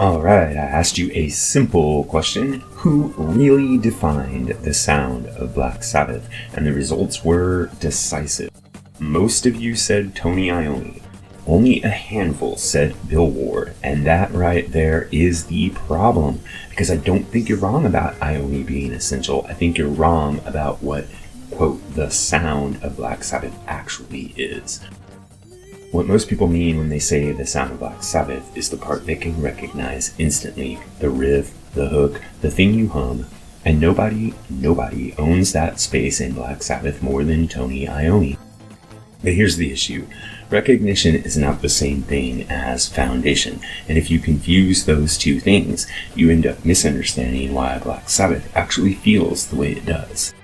Alright, I asked you a simple question. Who really defined the sound of Black Sabbath? And the results were decisive. Most of you said Tony Iommi. Only a handful said Bill Ward, and that right there is the problem. Because I don't think you're wrong about Iommi being essential. I think you're wrong about what, quote, the sound of Black Sabbath actually is. What most people mean when they say the sound of Black Sabbath is the part they can recognize instantly. The riff, the hook, the thing you hum. And nobody owns that space in Black Sabbath more than Tony Iommi. But here's the issue. Recognition is not the same thing as foundation. And if you confuse those two things, you end up misunderstanding why Black Sabbath actually feels the way it does.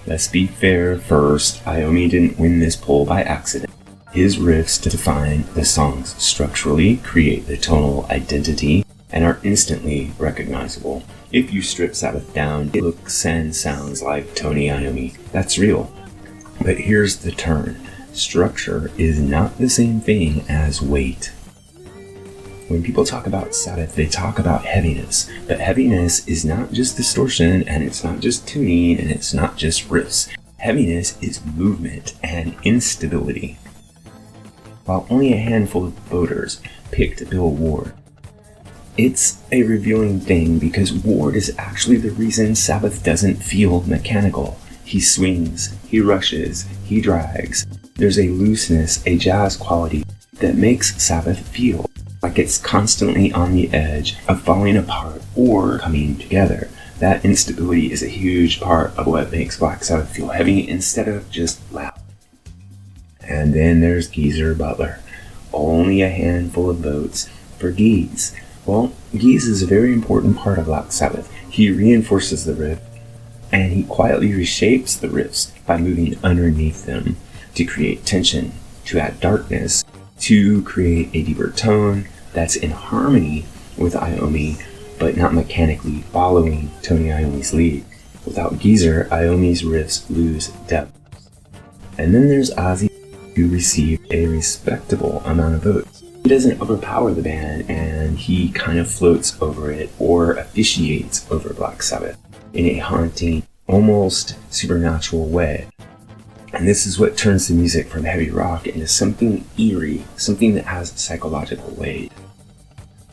Let's be fair first, Iommi didn't win this poll by accident. His riffs define the songs structurally, create the tonal identity, and are instantly recognizable. If you strip Sabbath down, it looks and sounds like Tony Iommi. That's real. But here's the turn. Structure is not the same thing as weight. When people talk about Sabbath, they talk about heaviness. But heaviness is not just distortion, and it's not just tuning, and it's not just riffs. Heaviness is movement and instability. While only a handful of voters picked Bill Ward, it's a revealing thing because Ward is actually the reason Sabbath doesn't feel mechanical. He swings, he rushes, he drags. There's a looseness, a jazz quality that makes Sabbath feel like it's constantly on the edge of falling apart or coming together. That instability is a huge part of what makes Black Sabbath feel heavy instead of just loud. And then there's Geezer Butler. Only a handful of votes for Geese. Well, Geese is a very important part of Black Sabbath. He reinforces the riff, and he quietly reshapes the riffs by moving underneath them to create tension, to add darkness, to create a deeper tone that's in harmony with Iommi, but not mechanically following Tony Iommi's lead. Without Geezer, Iommi's riffs lose depth. And then there's Ozzy, who received a respectable amount of votes. He doesn't overpower the band, and he kind of floats over it or officiates over Black Sabbath in a haunting, almost supernatural way. And this is what turns the music from heavy rock into something eerie, something that has psychological weight.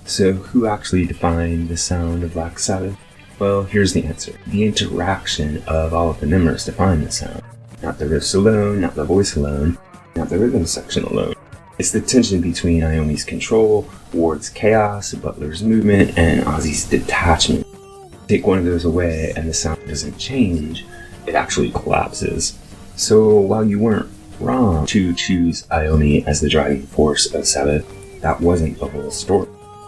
So who actually defined the sound of Black Sabbath? Well, here's the answer. The interaction of all of the members defined the sound. Not the riffs alone, not the voice alone, not the rhythm section alone. It's the tension between Iommi's control, Ward's chaos, Butler's movement, and Ozzy's detachment. Take one of those away and the sound doesn't change, it actually collapses. So while you weren't wrong to choose Iommi as the driving force of Sabbath, that wasn't the whole story.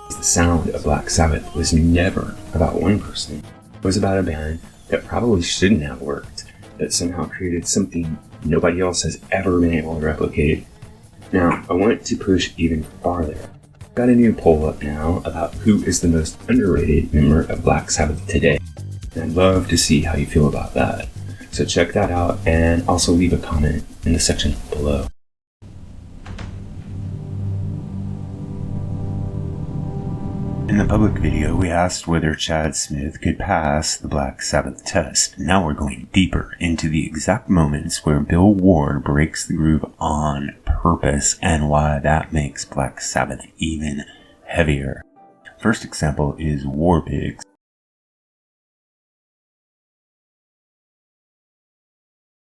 The sound of Black Sabbath was never about one person. It was about a band that probably shouldn't have worked, that somehow created something nobody else has ever been able to replicate. Now, I want to push even farther. I've got a new poll up now about who is the most underrated member of Black Sabbath today. And I'd love to see how you feel about that. So check that out and also leave a comment in the section below. In the public video, we asked whether Chad Smith could pass the Black Sabbath test. Now we're going deeper into the exact moments where Bill Ward breaks the groove on purpose and why that makes Black Sabbath even heavier. First example is War Pigs.